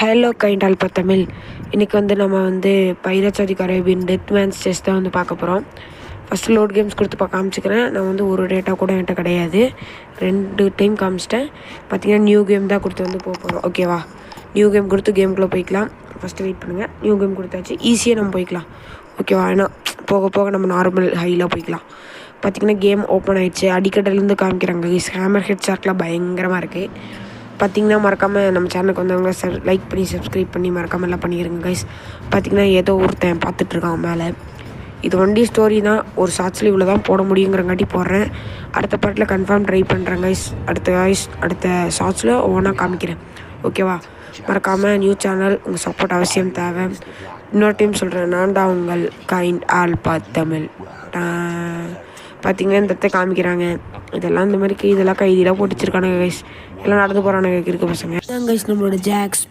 Hello kind alpha Tamil. இன்றைக்கி நம்ம pirates of the Caribbean dead man's chest தான் பார்க்க போகிறோம். ஃபஸ்ட்டு லோட் கேம்ஸ் கொடுத்து காமிச்சிக்கிறேன். நான் ஒரு டேட்டா கூட என்கிட்ட கிடையாது, 2 டைம் காமிச்சிட்டேன். பார்த்தீங்கன்னா நியூ கேம் தான் கொடுத்து போக போகிறோம். ஓகேவா, நியூ கேம் கொடுத்து கேமுக்குள்ளே போய்க்கலாம். ஃபஸ்ட்டு வெயிட் பண்ணுங்கள். நியூ கேம் கொடுத்தாச்சு, ஈஸியாக நம்ம போய்க்கலாம். ஓகேவா, ஏன்னா போக போக நம்ம நார்மல் ஹையில் போய்க்கலாம். பார்த்திங்கன்னா கேம் ஓப்பன் ஆகிடுச்சு. அடிக்கட்டிலேருந்து காமிக்கிறாங்க. ஹேமர் ஹெட் ஷார்ட்லாம் பயங்கரமாக இருக்குது. பார்த்திங்கன்னா மறக்காமல் நம்ம சேனலுக்கு வந்தவங்க லைக் பண்ணி சப்ஸ்கிரைப் பண்ணி மறக்காமல் எல்லாம் பண்ணிடுங்க கைஸ். பார்த்திங்கன்னா ஏதோ ஒருத்தன் பார்த்துட்ருக்கான் மேலே. இது ஒன்லி ஸ்டோரி தான், ஒரு ஷார்ட்ஸில் இவ்வளோ தான் போட முடியுங்கிறங்காட்டி போடுறேன். அடுத்த பாட்டில் கன்ஃபார்ம் ட்ரை பண்ணுறேன் கைஸ். அடுத்த ஷார்ட்ஸில் ஒவ்வொன்றா காமிக்கிறேன். ஓகேவா, மறக்காமல் நியூ சேனல் உங்கள் சப்போர்ட் அவசியம் தேவை. இன்னொரு டைம் சொல்கிறேன், நான் தான் உங்கள் கைண்ட் ஆல்பா தமிழ். பார்த்திங்கன்னா இந்த காமிக்கிறாங்க. இதெல்லாம் இந்த மாதிரி இதெல்லாம் கைதிலாம் போட்டு வச்சிருக்கானுங்க கைஸ். எல்லாம் நடந்து போகிறானுங்க இருக்க பசங்க. கைஸ் நம்மளோட ஜாக்ஸ்